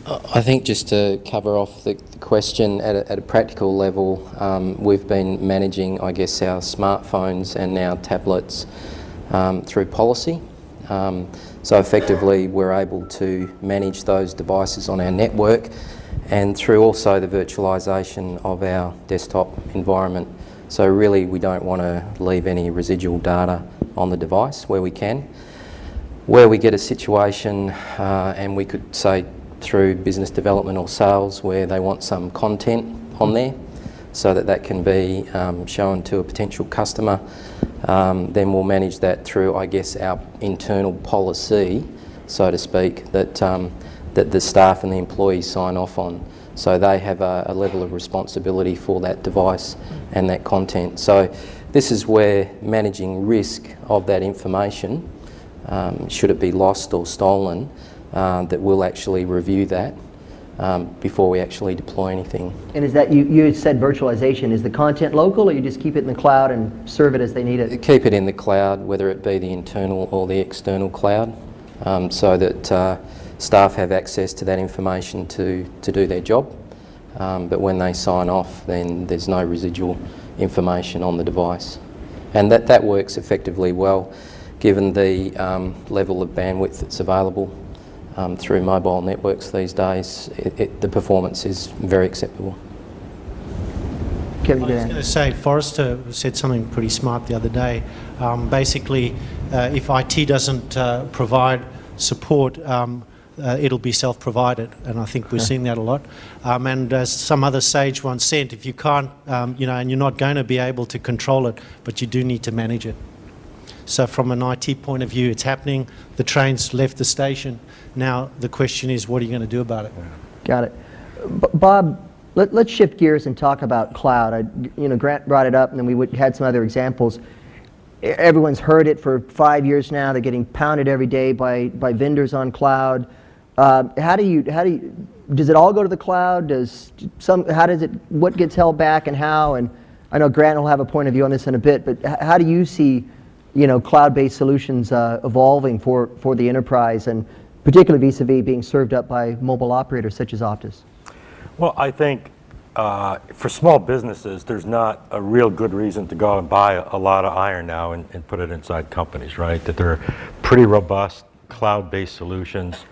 I think just to cover off the question at a practical level, we've been managing, I guess, our smartphones and now tablets through policy. So effectively we're able to manage those devices on our network and through also the virtualisation of our desktop environment. So really we don't want to leave any residual data on the device where we can. Where we get a situation, and we could say through business development or sales, where they want some content on there so that can be shown to a potential customer, then we'll manage that through, I guess, our internal policy, so to speak, that the staff and the employees sign off on. So they have a level of responsibility for that device and that content. So this is where managing risk of that information, should it be lost or stolen, that we'll actually review that before we actually deploy anything. And is that, you said virtualization, is the content local, or you just keep it in the cloud and serve it as they need it? Keep it in the cloud, whether it be the internal or the external cloud, so that staff have access to that information to do their job. But when they sign off, then there's no residual information on the device. And that works effectively well, given the level of bandwidth that's available through mobile networks these days. The performance is very acceptable. Kevin, I was going to say, Forrester said something pretty smart the other day. Basically, if IT doesn't provide support, it'll be self-provided, and I think we're seeing that a lot. And as some other sage once said, if you can't, and you're not going to be able to control it, but you do need to manage it. So from an IT point of view, it's happening. The train's left the station. Now the question is, what are you going to do about it? Got it. Bob, let's shift gears and talk about cloud. Grant brought it up, and then we had some other examples. Everyone's heard it for 5 years now. They're getting pounded every day by vendors on cloud. Does it all go to the cloud? What gets held back and how? And I know Grant will have a point of view on this in a bit, but how do you see cloud-based solutions evolving for the enterprise, and particularly vis-a-vis being served up by mobile operators such as Optus? Well, I think for small businesses, there's not a real good reason to go and buy a lot of iron now and put it inside companies, right? That they're pretty robust cloud-based solutions.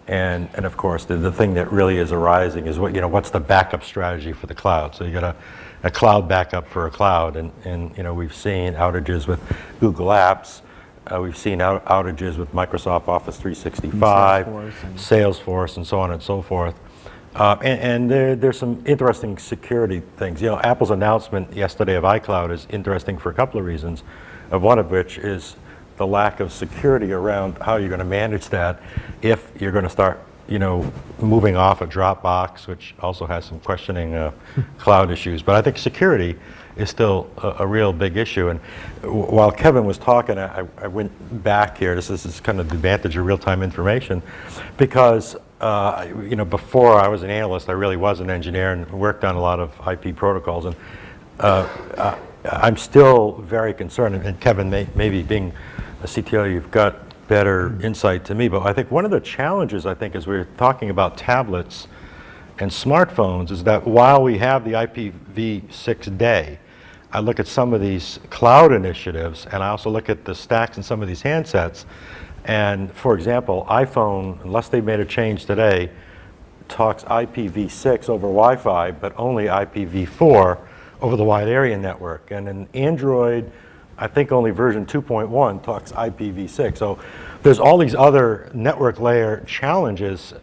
And of course, the thing that really is arising is what's the backup strategy for the cloud? So you got a cloud backup for a cloud, and we've seen outages with Google Apps, we've seen outages with Microsoft Office 365, Salesforce, and so on and so forth. And there's some interesting security things. Apple's announcement yesterday of iCloud is interesting for a couple of reasons, one of which is the lack of security around how you're going to manage that if you're going to start moving off of Dropbox, which also has some questioning cloud issues. But I think security is still a real big issue. And while Kevin was talking, I went back here. This is kind of the advantage of real-time information, because before I was an analyst, I really was an engineer and worked on a lot of IP protocols. And I'm still very concerned, and Kevin, maybe being a CTO, you've got better insight to me, but I think one of the challenges, as we're talking about tablets and smartphones, is that while we have the IPv6 day, I look at some of these cloud initiatives, and I also look at the stacks in some of these handsets, and for example, iPhone, unless they made a change today, talks IPv6 over Wi-Fi, but only IPv4 over the wide area network. And in Android, I think only version 2.1 talks IPv6. So there's all these other network layer challenges.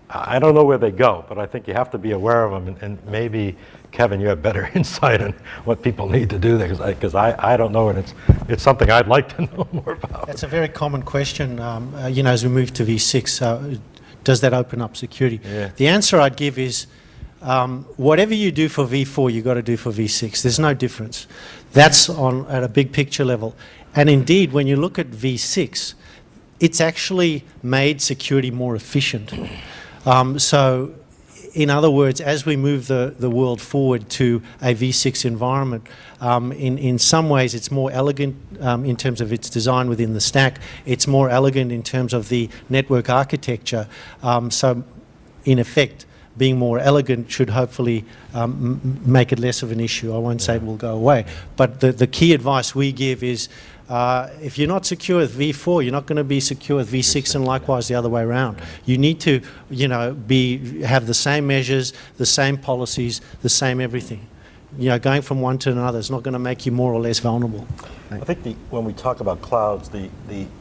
I don't know where they go, but I think you have to be aware of them. And maybe, Kevin, you have better insight on what people need to do there, because I don't know, and it's something I'd like to know more about. That's a very common question. As we move to V6, does that open up security? Yeah. The answer I'd give is, whatever you do for V4, you've got to do for V6. There's no difference. That's at a big picture level. And indeed, when you look at V6, it's actually made security more efficient. So in other words, as we move the world forward to a V6 environment, in some ways it's more elegant in terms of its design within the stack. It's more elegant in terms of the network architecture. So in effect, being more elegant should hopefully make it less of an issue. I won't say it will go away, but the key advice we give is if you're not secure with V4, you're not going to be secure with V6, and likewise the other way around. You need to, have the same measures, the same policies, the same everything. Going from one to another is not going to make you more or less vulnerable. I think when we talk about clouds, the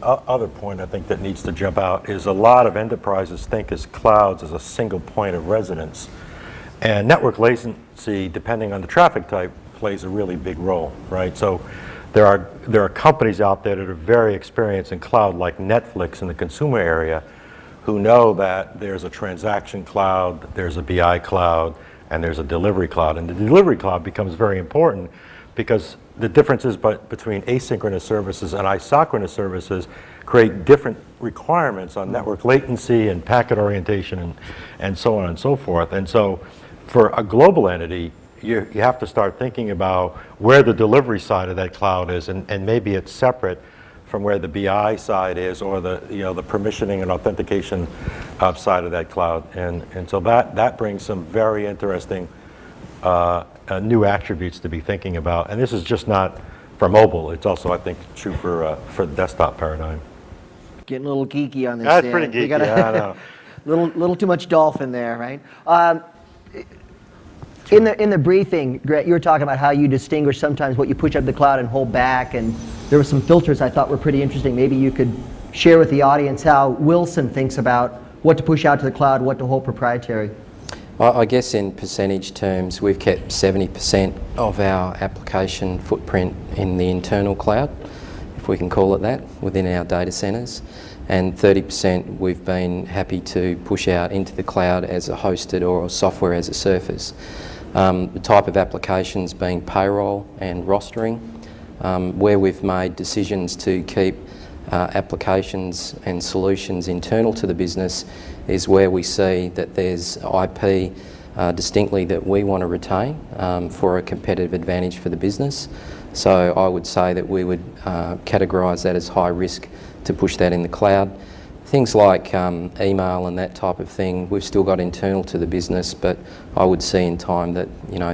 other point I think that needs to jump out is a lot of enterprises think as clouds as a single point of residence. And network latency, depending on the traffic type, plays a really big role, right? So there are companies out there that are very experienced in cloud, like Netflix in the consumer area, who know that there's a transaction cloud, there's a BI cloud, and there's a delivery cloud. And the delivery cloud becomes very important because the differences between asynchronous services and isochronous services create different requirements on network latency and packet orientation and so on and so forth. And so for a global entity, you have to start thinking about where the delivery side of that cloud is, and maybe it's separate from where the BI side is, or the the permissioning and authentication side of that cloud. And so that brings some very interesting new attributes to be thinking about. And this is just not for mobile. It's also, I think, true for the desktop paradigm. Getting a little geeky on this. That's Dan. pretty We geeky, gotta- I know. little too much dolphin there, right? In the briefing, Grant, you were talking about how you distinguish sometimes what you push up the cloud and hold back, and there were some filters I thought were pretty interesting. Maybe you could share with the audience how Wilson thinks about what to push out to the cloud, what to hold proprietary. Well, I guess in percentage terms, we've kept 70% of our application footprint in the internal cloud, if we can call it that, within our data centres. And 30% we've been happy to push out into the cloud as a hosted or a software as a service. The type of applications being payroll and rostering, where we've made decisions to keep applications and solutions internal to the business is where we see that there's IP distinctly that we want to retain for a competitive advantage for the business. So I would say that we would categorise that as high risk to push that in the cloud. Things like email and that type of thing, we've still got internal to the business, but I would see in time that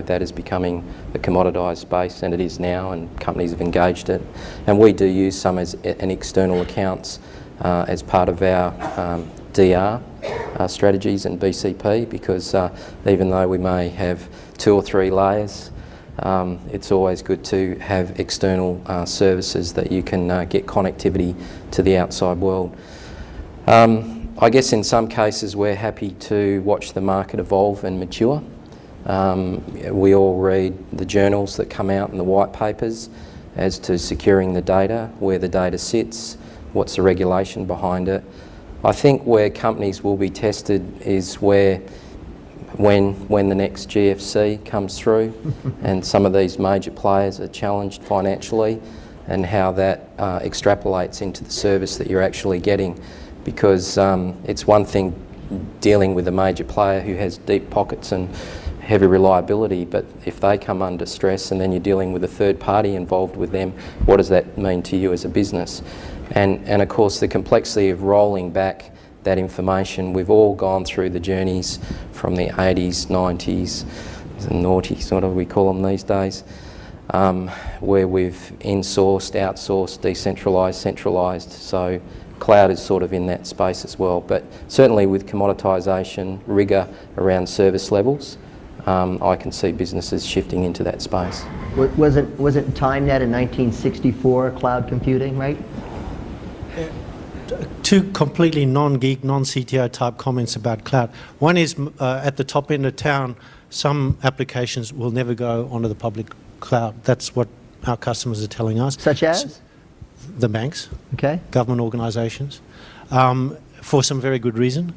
that is becoming a commoditised space, and it is now, and companies have engaged it. And we do use some as an external accounts as part of our DR strategies and BCP, because even though we may have 2 or 3 layers, it's always good to have external services that you can get connectivity to the outside world. I guess in some cases we're happy to watch the market evolve and mature. We all read the journals that come out and the white papers as to securing the data, where the data sits, what's the regulation behind it. I think where companies will be tested is when the next GFC comes through and some of these major players are challenged financially, and how that extrapolates into the service that you're actually getting. Because it's one thing dealing with a major player who has deep pockets and heavy reliability, but if they come under stress and then you're dealing with a third party involved with them, what does that mean to you as a business? And of course the complexity of rolling back that information. We've all gone through the journeys from the 80s, 90s, and noughties, what do we call them these days, where we've insourced, outsourced, decentralised, centralised. So cloud is sort of in that space as well, but certainly with commoditisation, rigour around service levels, I can see businesses shifting into that space. Wasn't TimeNet in 1964 cloud computing, right? 2 completely non-geek, non-CTO type comments about cloud. One is at the top end of town, some applications will never go onto the public cloud. That's what our customers are telling us. Such as? The banks, Okay. government organisations, for some very good reason,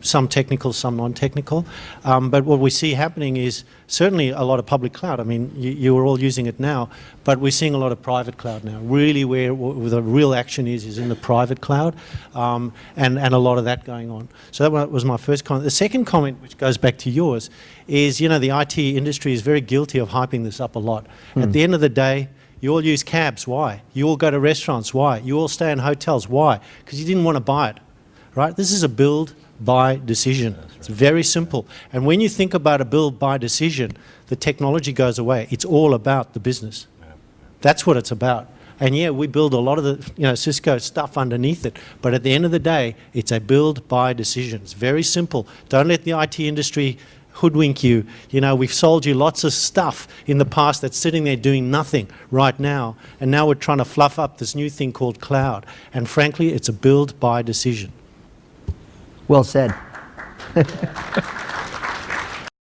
some technical, some non-technical. But what we see happening is certainly a lot of public cloud. I mean, you are all using it now, but we're seeing a lot of private cloud now. Really where the real action is in the private cloud, and a lot of that going on. So that was my first comment. The second comment, which goes back to yours, is the IT industry is very guilty of hyping this up a lot. At the end of the day, you all use cabs. Why? You all go to restaurants. Why? You all stay in hotels. Why? Because you didn't want to buy it, right? This is a build, by decision. It's very simple. And when you think about a build by decision, the technology goes away. It's all about the business. That's what it's about. And yeah, we build a lot of the Cisco stuff underneath it, but at the end of the day, it's a build by decision. It's very simple. Don't let the IT industry hoodwink you. We've sold you lots of stuff in the past that's sitting there doing nothing right now, and now we're trying to fluff up this new thing called cloud. And frankly, it's a build by decision. Well said.